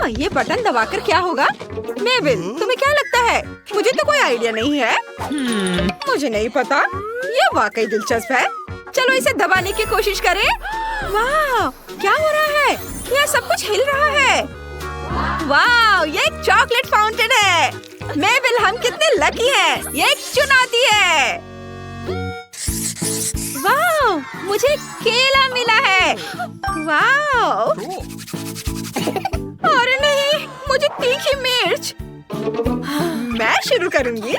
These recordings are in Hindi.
ये बटन दबाकर क्या होगा? मेबल, तुम्हें क्या लगता है? मुझे तो कोई आइडिया नहीं है। मुझे नहीं पता। ये वाकई दिलचस्प है। चलो इसे दबाने की कोशिश करें। वाह, क्या हो रहा है? यह सब कुछ हिल रहा है। वाह, ये एक चॉकलेट फाउंटेन है। मेबल, हम कितने लकी हैं। ये एक चुनौती है। वाह, मुझे केला मिला है। वाह, अरे नहीं, मुझे तीखी मिर्च। मैं शुरू करूंगी।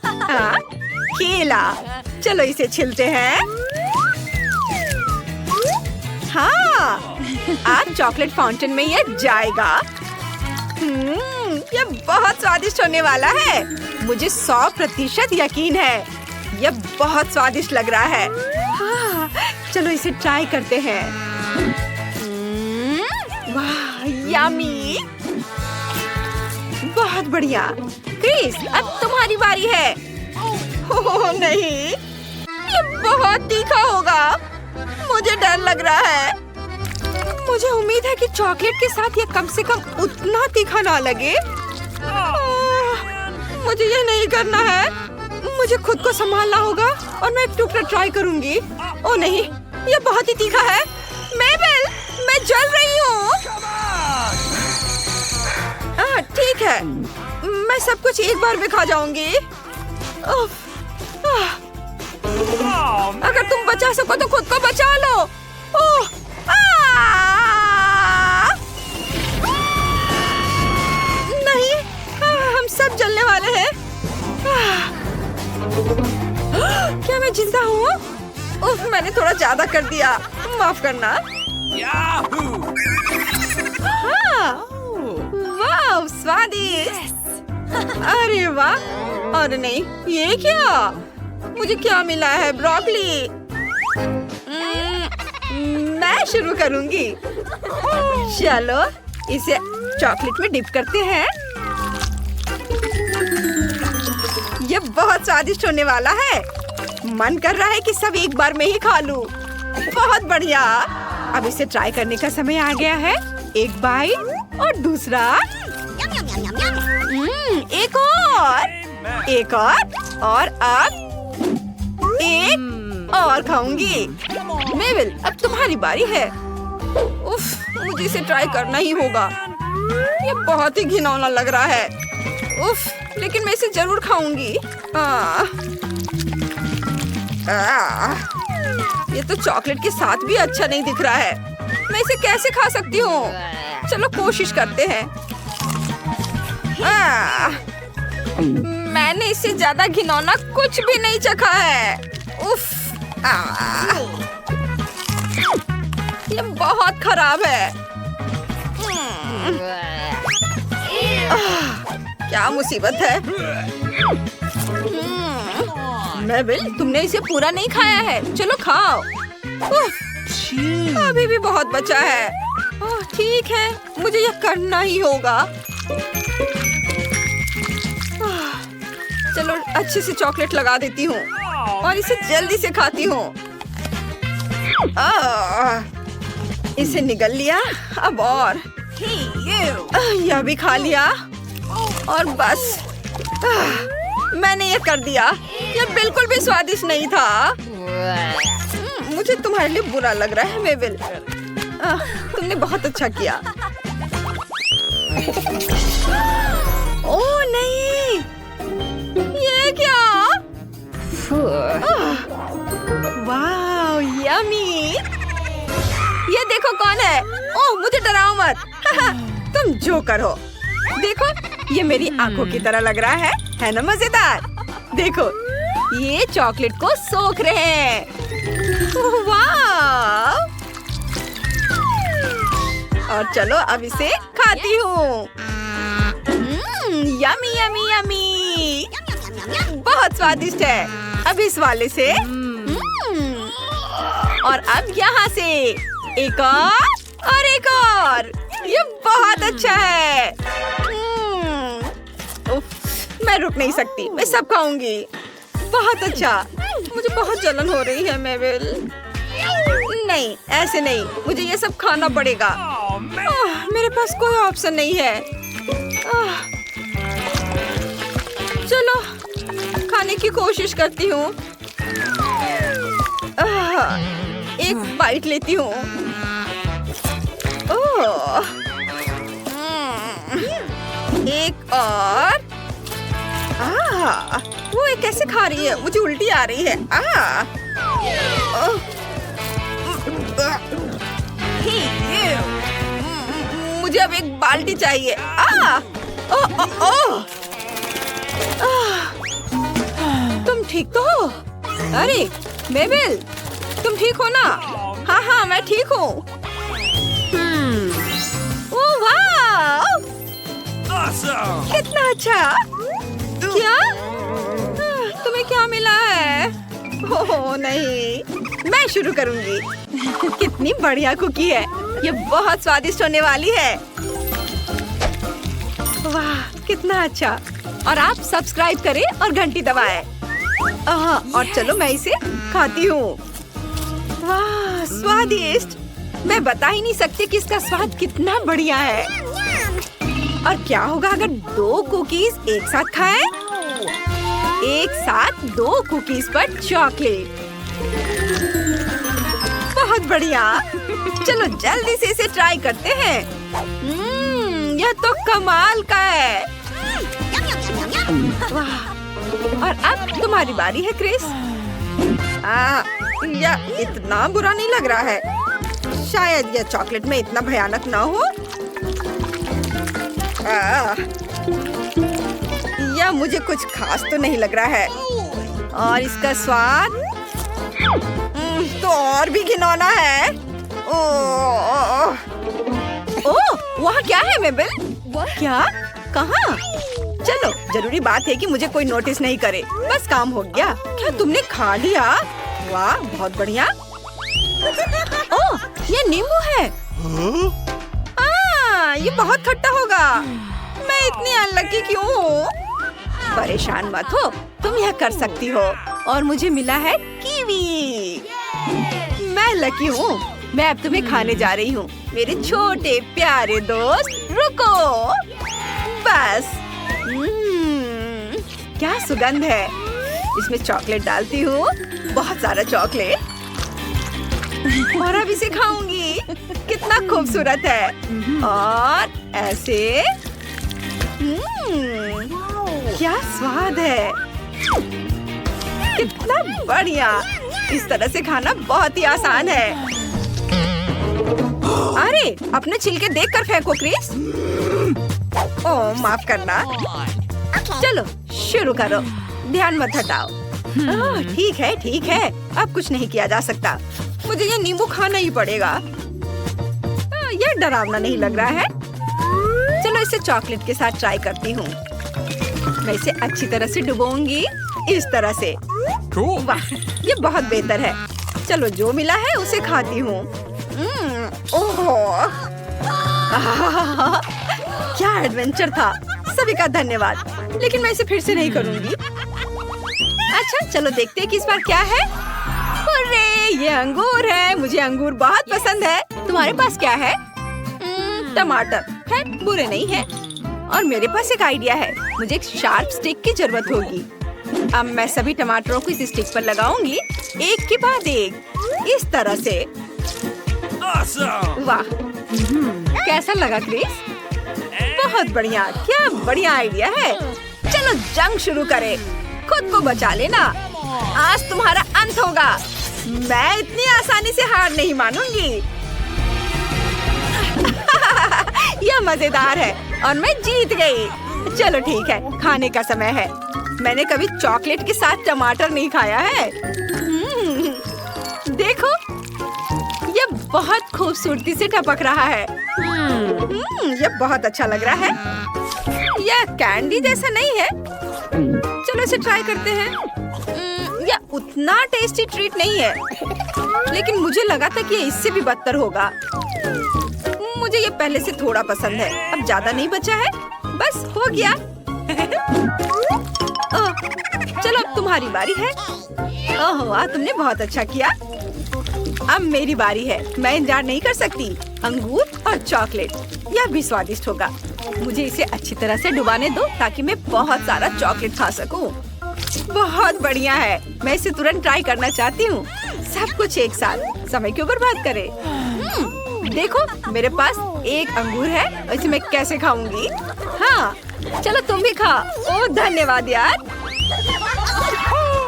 हाँ, केला। चलो इसे छिलते हैं। हाँ, आज चॉकलेट फाउंटेन में ये जाएगा। ये बहुत स्वादिष्ट होने वाला है। मुझे 100% यकीन है। ये बहुत स्वादिष्ट लग रहा है। हाँ, चलो इसे ट्राई करते हैं। वाह, यम्मी। बहुत बढ़िया। क्रिस, अब तुम्हारी बारी है। ओह नहीं, ये बहुत तीखा होगा। मुझे डर लग रहा है। मुझे उम्मीद है कि चॉकलेट के साथ ये कम से कम उतना तीखा ना लगे। मुझे ये नहीं करना है। मुझे खुद को संभालना होगा और मैं एक टुकड़ा ट्राई करूंगी। ओह नहीं, ये बहुत ही तीखा है। मेबल, मैं जल रही हूँ। ठीक है, मैं सब कुछ एक बार में खा जाऊंगी। अगर तुम बचा सको तो खुद को बचा लो। ओह, नहीं, हम सब जलने वाले हैं। क्या मैं जिंदा हूँ? उफ, मैंने थोड़ा ज्यादा कर दिया। माफ करना। हाँ, वाह, स्वादिष्ट। अरे वाह। अरे नहीं, ये क्या? मुझे क्या मिला है? ब्रोकली। मैं शुरू करूंगी। चलो इसे चॉकलेट में डिप करते हैं। ये बहुत स्वादिष्ट होने वाला है। मन कर रहा है कि सब एक बार में ही खा लूं। बहुत बढ़िया। अब इसे ट्राई करने का समय आ गया है। एक बाइट और दूसरा। एक और अब एक और खाऊंगी। मेबल, अब तुम्हारी बारी है। उफ, मुझे इसे ट्राई करना ही होगा। ये बहुत ही घिनौना लग रहा है। उफ, लेकिन मैं इसे जरूर खाऊंगी। ये तो चॉकलेट के साथ भी अच्छा नहीं दिख रहा है। मैं इसे कैसे खा सकती हूँ? चलो कोशिश करते हैं। मैंने इससे ज्यादा घिनौना कुछ भी नहीं चखा है। उफ, ये बहुत खराब है। क्या मुसीबत है। मेबल, तुमने इसे पूरा नहीं खाया है। चलो खाओ। अभी भी बहुत बचा है। ठीक है, मुझे यह करना ही होगा। चलो अच्छे से चॉकलेट लगा देती हूँ और इसे जल्दी से खाती हूँ। इसे निगल लिया। अब और यह भी खा लिया और बस मैंने ये कर दिया। यह बिल्कुल भी स्वादिष्ट नहीं था। मुझे तुम्हारे लिए बुरा लग रहा है मेबल। तुमने बहुत अच्छा किया। ओह नहीं, ये क्या? वाह, यम्मी। ये देखो कौन है। ओह, मुझे डराओ मत। तुम जो करो। देखो, ये मेरी आंखों की तरह लग रहा है ना? मजेदार। देखो, ये चॉकलेट को सोख रहे हैं। वाह। और चलो अब इसे खाती हूँ। Yummy yummy yummy. बहुत स्वादिष्ट है। अब इस वाले से और अब यहाँ से एक और एक और। ये बहुत अच्छा है। मैं रुक नहीं सकती। मैं सब खाऊंगी। बहुत अच्छा। मुझे बहुत जलन हो रही है मेबल। नहीं, ऐसे नहीं। मुझे ये सब खाना पड़ेगा। मेरे पास कोई ऑप्शन नहीं है। चलो खाने की कोशिश करती हूँ। एक बाइट लेती हूँ। एक और। वो ये कैसे खा रही है? मुझे उल्टी आ रही है। मुझे अब एक बाल्टी चाहिए। तुम ठीक तो हो? अरे मेबल, तुम ठीक हो ना? हाँ हाँ मैं ठीक हूँ। ओह वाह, कितना अच्छा। क्या? तुम्हें क्या मिला है? ओह नहीं, मैं शुरू करूंगी। कितनी बढ़िया कुकी है, ये बहुत स्वादिष्ट होने वाली है। वाह कितना अच्छा। और आप सब्सक्राइब करें और घंटी दबाएं। और चलो मैं इसे खाती हूँ। वाह स्वादिष्ट, मैं बता ही नहीं सकती कि इसका स्वाद कितना बढ़िया है। और क्या होगा अगर 2 कुकीज एक साथ खाएं? एक साथ 2 कुकीज पर चॉकलेट। बहुत बढ़िया, चलो जल्दी से इसे ट्राई करते हैं। यह तो कमाल का है। वाह, और अब तुम्हारी बारी है क्रिस। यह इतना बुरा नहीं लग रहा है। शायद यह चॉकलेट में इतना भयानक ना हो। यह मुझे कुछ खास तो नहीं लग रहा है। और इसका स्वाद तो और भी घिनौना है। ओह, वहाँ क्या है मेबल? क्या? कहाँ? चलो जरूरी बात है कि मुझे कोई नोटिस नहीं करे। बस काम हो गया। क्या तुमने खा लिया? वाह बहुत बढ़िया। ओह ये नींबू है। ये बहुत खट्टा होगा। मैं इतनी अनलकी क्यों हूँ? परेशान मत हो, तुम यह कर सकती हो। और मुझे मिला है कीवी। मैं लकी हूँ। मैं अब तुम्हें खाने जा रही हूँ मेरे छोटे प्यारे दोस्त। रुको बस। क्या सुगंध है। इसमें चॉकलेट डालती हूँ, बहुत सारा चॉकलेट। और अब इसे खाऊंगी। कितना खूबसूरत है। और ऐसे क्या स्वाद है। कितना बढ़िया। इस तरह से खाना बहुत ही आसान है। अरे अपने छिलके देखकर फेंको क्रिस। ओह माफ करना। चलो शुरू करो, ध्यान मत हटाओ। ठीक है ठीक है, अब कुछ नहीं किया जा सकता। मुझे ये नींबू खाना ही पड़ेगा। ये डरावना नहीं लग रहा है। चलो इसे चॉकलेट के साथ ट्राई करती हूँ। मैं इसे अच्छी तरह से डुबोऊंगी, इस तरह से। वाह ये बहुत बेहतर है। चलो जो मिला है उसे खाती हूँ। ओह क्या एडवेंचर था। सभी का धन्यवाद, लेकिन मैं इसे फिर से नहीं करूँगी। अच्छा चलो देखते हैं कि इस बार क्या है। अरे ये अंगूर है। मुझे अंगूर बहुत पसंद है। तुम्हारे पास क्या है? टमाटर है, बुरे नहीं है। और मेरे पास एक आइडिया है। मुझे एक शार्प स्टिक की जरूरत होगी। अब मैं सभी टमाटरों को इस स्टिक पर लगाऊंगी, एक के बाद एक, इस तरह से। वाह कैसा लगा क्रिस? बहुत बढ़िया। क्या बढ़िया आइडिया है। चलो जंग शुरू करें। खुद को बचा लेना, आज तुम्हारा अंत होगा। मैं इतनी आसानी से हार नहीं मानूंगी। यह मजेदार है और मैं जीत गई। चलो ठीक है, खाने का समय है। मैंने कभी चॉकलेट के साथ टमाटर नहीं खाया है। देखो यह बहुत खूबसूरती से टपक रहा है। यह बहुत अच्छा लग रहा है। यह कैंडी जैसा नहीं है। चलो इसे ट्राई करते हैं। यह उतना टेस्टी ट्रीट नहीं है, लेकिन मुझे लगा था कि ये इससे भी बदतर होगा। मुझे ये पहले से थोड़ा पसंद है। अब ज्यादा नहीं बचा है, बस हो गया। चलो अब तुम्हारी बारी है। ओह वाह तुमने बहुत अच्छा किया। अब मेरी बारी है। मैं इंतजार नहीं कर सकती। अंगूर और चॉकलेट। यह भी स्वादिष्ट होगा। मुझे इसे अच्छी तरह से डुबाने दो ताकि मैं बहुत सारा चॉकलेट खा सकूं। बहुत बढ़िया है। मैं इसे तुरंत ट्राई करना चाहती हूँ। सब कुछ एक साथ। समय क्यों बर्बाद करे। देखो मेरे पास एक अंगूर है और इसे मैं कैसे खाऊंगी। हाँ चलो तुम भी खाओ। ओह धन्यवाद यार।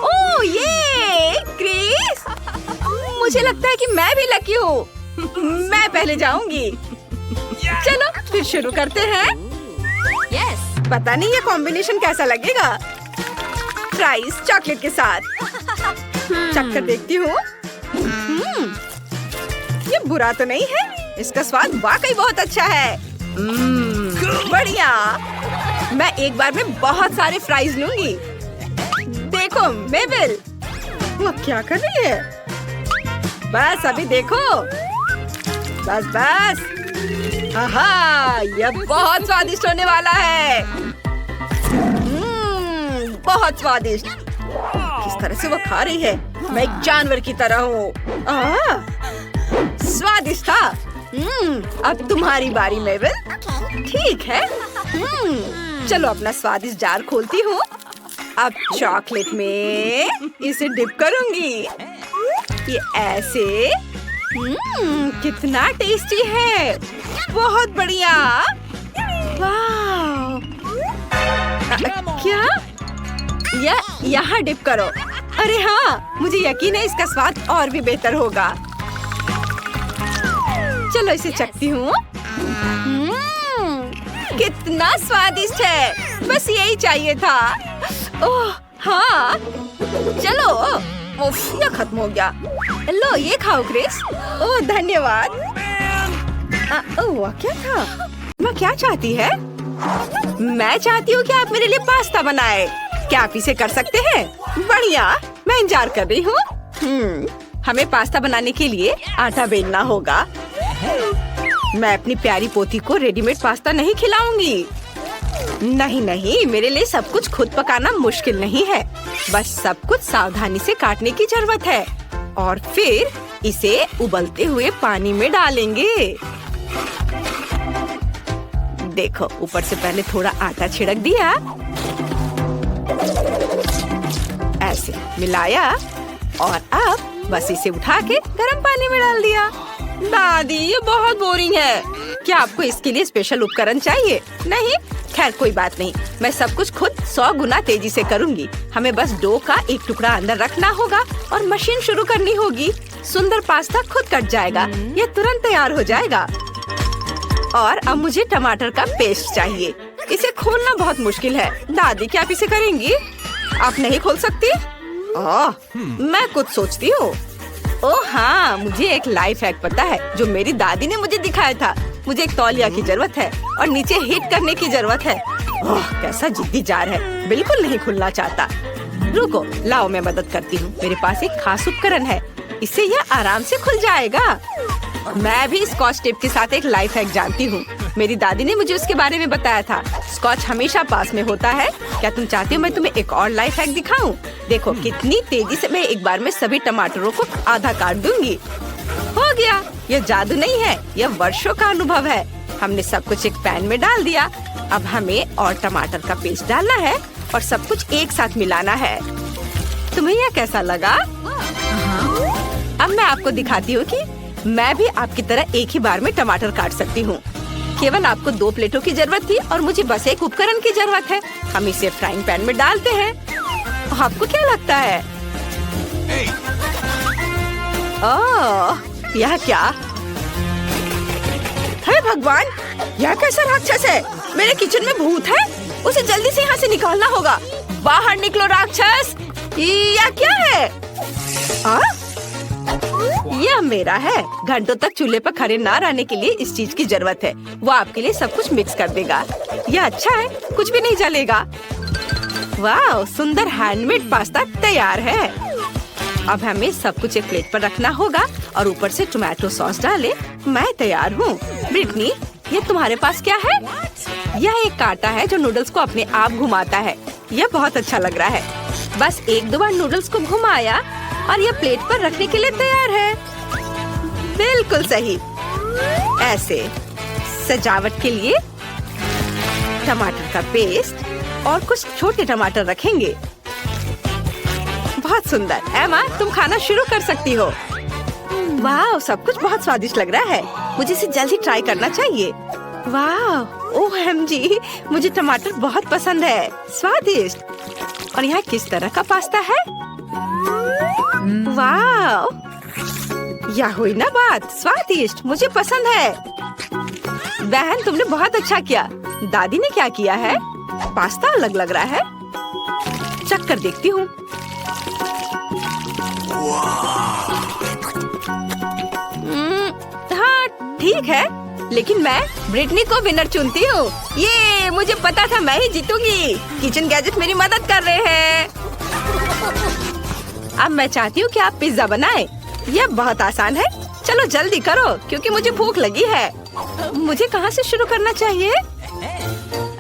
ओह ये क्रिस, मुझे लगता है कि मैं भी लकी हूँ। मैं पहले जाऊंगी। चलो फिर शुरू करते हैं। यस। पता नहीं ये कॉम्बिनेशन कैसा लगेगा। फ्राइज चॉकलेट के साथ। चक्कर देखती हूँ। ये बुरा तो नहीं है। इसका स्वाद वाकई बहुत अच्छा है। बढ़िया। मैं एक बार में बहुत सारे फ्राइज लूंगी। देखो मेबल, वो क्या कर रही है। बस अभी देखो। बस बस। आहा, यह बहुत स्वादिष्ट होने वाला है। बहुत स्वादिष्ट। किस तरह से वो खा रही है। मैं एक जानवर की तरह हूँ। स्वादिष्ट था। अब तुम्हारी बारी मेबल। ठीक है। चलो अपना स्वादिष्ट जार खोलती हूँ। अब चॉकलेट में इसे डिप करूंगी। ये ऐसे। कितना टेस्टी है। बहुत बढ़िया। वाह। क्या? यहाँ डिप करो। अरे हाँ, मुझे यकीन है इसका स्वाद और भी बेहतर होगा। चलो इसे चखती हूँ। कितना स्वादिष्ट है। बस यही चाहिए था। ओह हाँ। चलो। उफ, यह खत्म हो गया। लो ये खाओ क्रिस। ओह धन्यवाद। ओह क्या था। मैं क्या चाहती है। मैं चाहती हूँ कि आप मेरे लिए पास्ता बनाए। क्या आप इसे कर सकते हैं। बढ़िया, मैं इंतजार कर रही हूँ। हमें पास्ता बनाने के लिए आटा बेलना होगा। मैं अपनी प्यारी पोती को रेडीमेड पास्ता नहीं खिलाऊंगी। नहीं नहीं, मेरे लिए सब कुछ खुद पकाना मुश्किल नहीं है। बस सब कुछ सावधानी से काटने की जरूरत है और फिर इसे उबलते हुए पानी में डालेंगे। देखो ऊपर से पहले थोड़ा आटा छिड़क दिया। ऐसे मिलाया और अब बस इसे उठा के गर्म पानी में डाल दिया। दादी ये बहुत बोरिंग है। क्या आपको इसके लिए स्पेशल उपकरण चाहिए। नहीं, खैर कोई बात नहीं। मैं सब कुछ खुद 100 गुना तेजी से करूंगी। हमें बस डो का एक टुकड़ा अंदर रखना होगा और मशीन शुरू करनी होगी। सुंदर पास्ता खुद कट जाएगा। ये तुरंत तैयार हो जाएगा। और अब मुझे टमाटर का पेस्ट चाहिए। इसे खोलना बहुत मुश्किल है। दादी क्या आप इसे करेंगी। आप नहीं खोल सकती। मैं कुछ सोचती हूँ। ओह हाँ, मुझे एक लाइफ हैक पता है जो मेरी दादी ने मुझे दिखाया था। मुझे एक तौलिया की जरूरत है और नीचे हिट करने की जरूरत है। ओह कैसा जिद्दी जार है। बिल्कुल नहीं खुलना चाहता। रुको, लाओ मैं मदद करती हूँ। मेरे पास एक खास उपकरण है। इससे यह आराम से खुल जाएगा। मैं भी स्कॉच टेप के साथ एक लाइफ हैक जानती हूँ। मेरी दादी ने मुझे उसके बारे में बताया था। स्कॉच हमेशा पास में होता है। क्या तुम चाहती हो मैं तुम्हें एक और लाइफ हैक दिखाऊं? देखो कितनी तेजी से मैं एक बार में सभी टमाटरों को आधा काट दूंगी। हो गया। यह जादू नहीं है, यह वर्षों का अनुभव है। हमने सब कुछ एक पैन में डाल दिया। अब हमें और टमाटर का पेस्ट डालना है और सब कुछ एक साथ मिलाना है। तुम्हें यह कैसा लगा? अब मैं आपको दिखाती हूँ कि मैं भी आपकी तरह एक ही बार में टमाटर काट सकती हूँ। केवल आपको 2 प्लेटों की जरूरत थी और मुझे बस एक उपकरण की जरूरत है। हम इसे फ्राइंग पैन में डालते हैं। आपको क्या लगता है? ओह, यह क्या? हे भगवान, यह कैसा राक्षस है? मेरे किचन में भूत है। उसे जल्दी से यहाँ से निकालना होगा। बाहर निकलो राक्षस। यह क्या है? यह मेरा है। घंटों तक चूल्हे पर खड़े ना रहने के लिए इस चीज की जरूरत है। वो आपके लिए सब कुछ मिक्स कर देगा। यह अच्छा है, कुछ भी नहीं जलेगा। वाह, सुंदर हैंडमेड पास्ता तैयार है। अब हमें सब कुछ एक प्लेट पर रखना होगा और ऊपर से टोमेटो सॉस डाले। मैं तैयार हूँ। ब्रिटनी, ये तुम्हारे पास क्या है? यह एक कांटा है जो नूडल्स को अपने आप घुमाता है। यह बहुत अच्छा लग रहा है। बस 1-2 बार नूडल्स को घुमाया और यह प्लेट पर रखने के लिए तैयार है। बिल्कुल सही। ऐसे सजावट के लिए टमाटर का पेस्ट और कुछ छोटे टमाटर रखेंगे। बहुत सुंदर। एमा, तुम खाना शुरू कर सकती हो। वाह, सब कुछ बहुत स्वादिष्ट लग रहा है। मुझे इसे जल्दी ट्राई करना चाहिए। वाह, OMG, मुझे टमाटर बहुत पसंद है। स्वादिष्ट। और यहाँ किस तरह का पास्ता है? वाह, यह हुई ना बात। स्वादिष्ट, मुझे पसंद है। बहन, तुमने बहुत अच्छा किया। दादी ने क्या किया है? पास्ता अलग लग रहा है। चख कर देखती हूँ। हाँ, ठीक है, लेकिन मैं ब्रिटनी को विनर चुनती हूँ। ये मुझे पता था मैं ही जीतूंगी। किचन गैजेट मेरी मदद कर रहे हैं। अब मैं चाहती हूँ कि आप पिज्जा बनाएं। यह बहुत आसान है। चलो जल्दी करो क्योंकि मुझे भूख लगी है। मुझे कहाँ से शुरू करना चाहिए?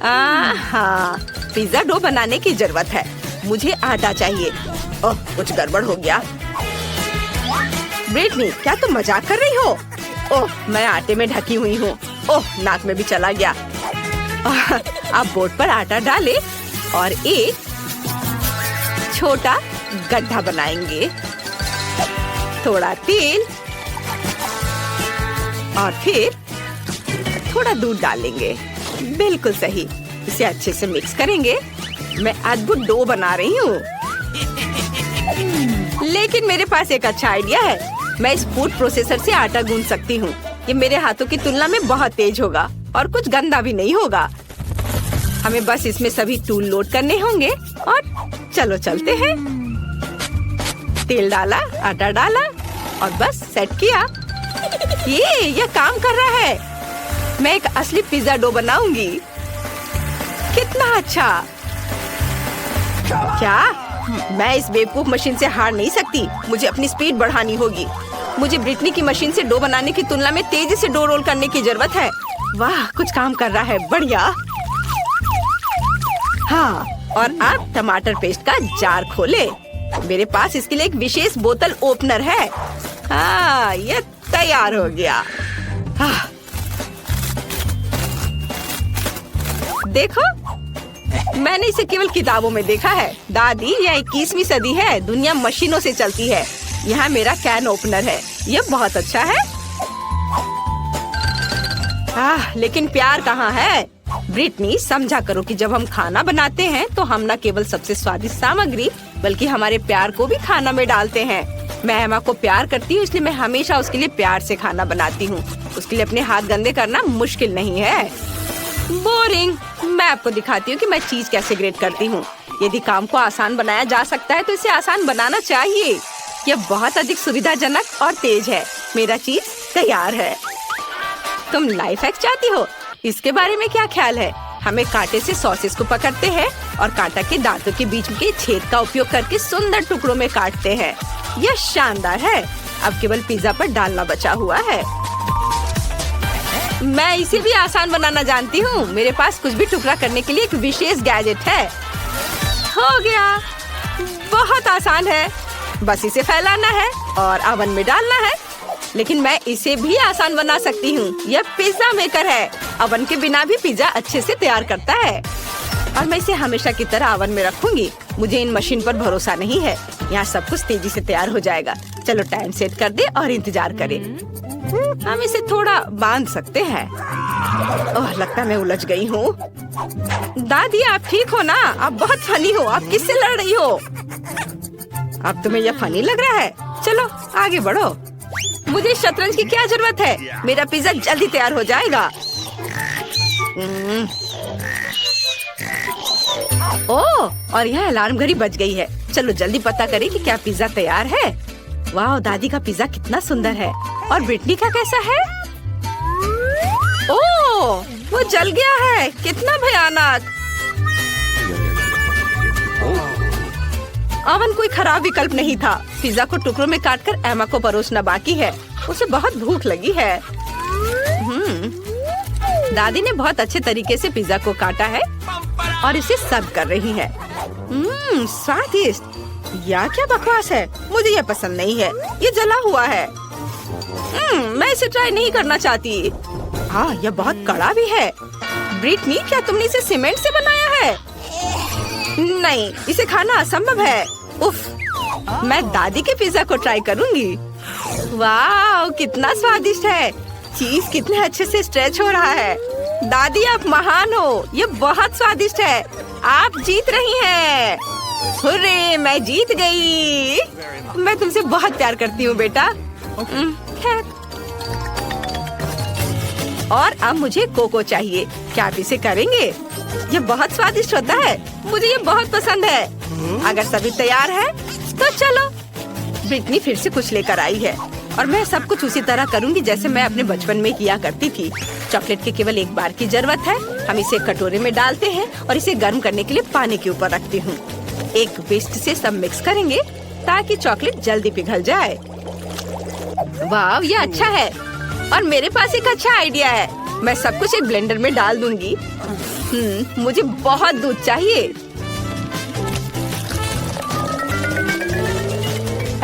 हाँ, पिज्जा डो बनाने की जरूरत है। मुझे आटा चाहिए। ओह, कुछ गड़बड़ हो गया। ब्रिटनी, क्या तुम मजाक कर रही हो? ओह, मैं आटे में ढकी हुई हूँ। ओह, नाक में भी चला गया। अब बोर्ड पर आटा डालें और एक छोटा गड्ढा बनाएंगे। थोड़ा तेल और फिर थोड़ा दूध डालेंगे। बिल्कुल सही। इसे अच्छे से मिक्स करेंगे। मैं अद्भुत डो बना रही हूँ। लेकिन मेरे पास एक अच्छा आइडिया है। मैं इस फूड प्रोसेसर से आटा गूंथ सकती हूँ। ये मेरे हाथों की तुलना में बहुत तेज होगा और कुछ गंदा भी नहीं होगा। हमें बस इसमें सभी टूल लोड करने होंगे और चलो चलते हैं। तेल डाला, आटा डाला और बस सेट किया। ये काम कर रहा है। मैं एक असली पिज्जा डो बनाऊंगी। कितना अच्छा। क्या मैं इस बेवकूफ मशीन से हार नहीं सकती? मुझे अपनी स्पीड बढ़ानी होगी। मुझे ब्रिटनी की मशीन से डो बनाने की तुलना में तेजी से डो रोल करने की जरूरत है। वाह, कुछ काम कर रहा है। बढ़िया। हाँ, और अब टमाटर पेस्ट का जार खोले। मेरे पास इसके लिए एक विशेष बोतल ओपनर है। हाँ, ये तैयार हो गया। हाँ। देखो, मैंने इसे केवल किताबों में देखा है। दादी, यह 21वीं सदी है। दुनिया मशीनों से चलती है। यहाँ मेरा कैन ओपनर है। यह बहुत अच्छा है। लेकिन प्यार कहाँ है? ब्रिटनी, समझा करो कि जब हम खाना बनाते हैं तो हम न केवल सबसे स्वादिष्ट सामग्री बल्कि हमारे प्यार को भी खाना में डालते हैं। मैं एमा को प्यार करती हूँ, इसलिए मैं हमेशा उसके लिए प्यार से खाना बनाती हूँ। उसके लिए अपने हाथ गंदे करना मुश्किल नहीं है। बोरिंग। मैं आपको दिखाती हूँ कि मैं चीज कैसे ग्रेट करती हूँ। यदि काम को आसान बनाया जा सकता है तो इसे आसान बनाना चाहिए। यह बहुत अधिक सुविधाजनक और तेज है। मेरा चीज तैयार है। तुम लाइफ हैक चाहती हो? इसके बारे में क्या ख्याल है? हमें कांटे से सॉसेस को पकड़ते हैं और कांटा के दांतों के बीच के छेद का उपयोग करके सुंदर टुकड़ों में काटते हैं। यह शानदार है। अब केवल पिज्जा पर डालना बचा हुआ है। मैं इसे भी आसान बनाना जानती हूँ। मेरे पास कुछ भी टुकड़ा करने के लिए एक विशेष गैजेट है। हो गया। बहुत आसान है। बस इसे फैलाना है और ओवन में डालना है। लेकिन मैं इसे भी आसान बना सकती हूँ। यह पिज्जा मेकर है। ओवन के बिना भी पिज्जा अच्छे से तैयार करता है। और मैं इसे हमेशा की तरह ओवन में रखूंगी। मुझे इन मशीन पर भरोसा नहीं है। यहाँ सब कुछ तेजी से तैयार हो जाएगा। चलो टाइम सेट कर दे और इंतजार करें। हम इसे थोड़ा बांध सकते हैं। ओह, लगता है मैं उलझ गई हूँ। दादी, आप ठीक हो ना? आप बहुत फनी हो। आप किससे लड़ रही हो? अब तुम्हें यह फनी लग रहा है? चलो आगे बढ़ो। मुझे शतरंज की क्या जरूरत है? मेरा पिज्जा जल्दी तैयार हो जाएगा। ओह, और यह अलार्म घड़ी बज गई है। चलो जल्दी पता करें कि क्या पिज्जा तैयार है। वाह, दादी का पिज्जा कितना सुंदर है। और ब्रिटनी का कैसा है? ओह, वो जल गया है। कितना भयानक। ओवन कोई खराब विकल्प नहीं था। पिज्जा को टुकड़ों में काटकर एमा को परोसना बाकी है। उसे बहुत भूख लगी है। दादी ने बहुत अच्छे तरीके से पिज्जा को काटा है और इसे सर्व कर रही है। स्वादिष्ट। यह क्या बकवास है? मुझे यह पसंद नहीं है। ये जला हुआ है। मैं इसे ट्राई नहीं करना चाहती। हाँ, यह बहुत कड़ा भी है। ब्रिटनी, क्या तुमने इसे सीमेंट से बनाया है? नहीं, इसे खाना असंभव है। उफ, मैं दादी के पिज्जा को ट्राई करूंगी। वाह, कितना स्वादिष्ट है। चीज कितने अच्छे से स्ट्रेच हो रहा है। दादी, आप महान हो। ये बहुत स्वादिष्ट है। आप जीत रही हैं। हुर्रे, मैं जीत गई। मैं तुमसे बहुत प्यार करती हूँ बेटा। खैर, और अब मुझे कोको चाहिए। क्या आप इसे करेंगे? ये बहुत स्वादिष्ट होता है। मुझे ये बहुत पसंद है। अगर सभी तैयार है तो चलो। ब्रिटनी फिर से कुछ लेकर आई है और मैं सब कुछ उसी तरह करूंगी जैसे मैं अपने बचपन में किया करती थी। चॉकलेट के केवल एक बार की जरूरत है। हम इसे कटोरे में डालते हैं और इसे गर्म करने के लिए पानी के ऊपर रखती हूँ। एक विस्क से सब मिक्स करेंगे ताकि चॉकलेट जल्दी पिघल जाए। वाह, ये अच्छा है। और मेरे पास एक अच्छा आइडिया है। मैं सब कुछ एक ब्लेंडर में डाल दूंगी। मुझे बहुत दूध चाहिए।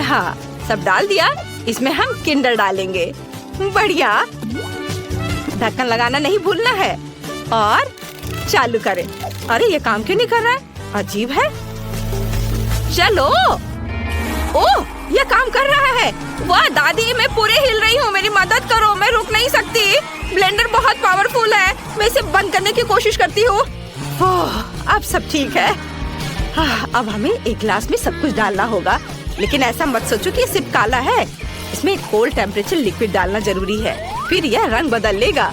हाँ, सब डाल दिया। इसमें हम किंडर डालेंगे। बढ़िया। ढक्कन लगाना नहीं भूलना है और चालू करें। अरे, ये काम क्यों नहीं कर रहा है? अजीब है। चलो। ओह, ये काम कर रहा है। वाह दादी, मैं पूरे हिल रही हूँ। मेरी मदद करो, मैं रुक नहीं सकती। ब्लेंडर बहुत पावरफुल है। मैं इसे बंद करने की कोशिश करती हूँ। अब सब ठीक है। अब हमें एक गिलास में सब कुछ डालना होगा, लेकिन ऐसा मत सोचो कि ये सिर्फ काला है। इसमें एक कोल्ड टेम्परेचर लिक्विड डालना जरूरी है, फिर यह रंग बदल लेगा।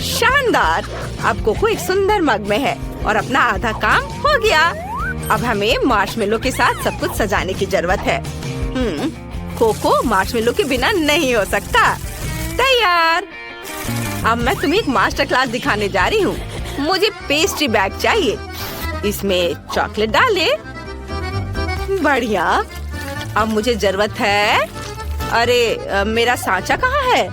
शानदार। अब कोको एक सुंदर मग में है और अपना आधा काम हो गया। अब हमें मार्शमेलो के साथ सब कुछ सजाने की जरूरत है। कोको मार्शमेलो के बिना नहीं हो सकता। तैयार। अब मैं तुम्हें एक मास्टर क्लास दिखाने जा रही हूँ। मुझे पेस्ट्री बैग चाहिए। इसमें चॉकलेट डाले। बढ़िया। अब मुझे जरूरत है। अरे, मेरा सांचा कहाँ है?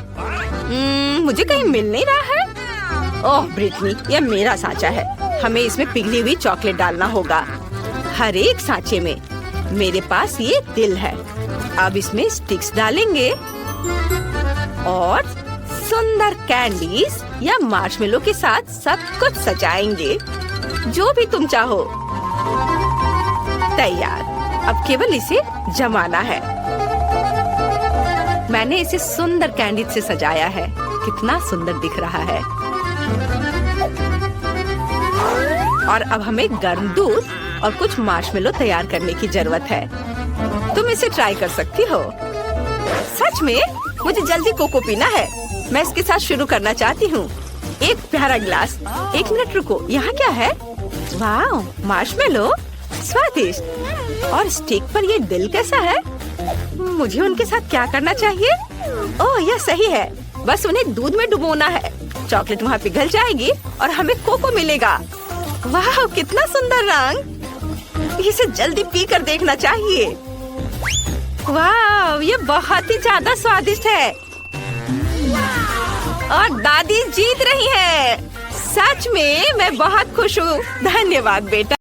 मुझे कहीं मिल नहीं रहा है। ओह ब्रिटनी, यह मेरा सांचा है। हमें इसमें पिघली हुई चॉकलेट डालना होगा। हर एक सांचे में। मेरे पास ये दिल है। अब इसमें स्टिक्स डालेंगे और सुंदर कैंडीज या मार्शमेलो के साथ सब कुछ सजाएंगे। जो भी तुम चाहो। तैयार। अब केवल इसे जमाना है। मैंने इसे सुंदर कैंडी से सजाया है। कितना सुंदर दिख रहा है। और अब हमें गर्म दूध और कुछ मार्शमेलो तैयार करने की जरूरत है। तुम इसे ट्राई कर सकती हो। सच में? मुझे जल्दी कोको पीना है। मैं इसके साथ शुरू करना चाहती हूँ। एक प्यारा गिलास। एक मिनट रुको, यहाँ क्या है? वाह, मार्शमेलो, स्वादिष्ट। और स्टिक पर ये दिल कैसा है? मुझे उनके साथ क्या करना चाहिए? ओह, यह सही है। बस उन्हें दूध में डुबोना है। चॉकलेट वहाँ पिघल जाएगी और हमें कोको मिलेगा। वाह, कितना सुंदर रंग। इसे जल्दी पी कर देखना चाहिए। वाह, ये बहुत ही ज्यादा स्वादिष्ट है। और दादी जीत रही है। सच में मैं बहुत खुश हूँ। धन्यवाद बेटा।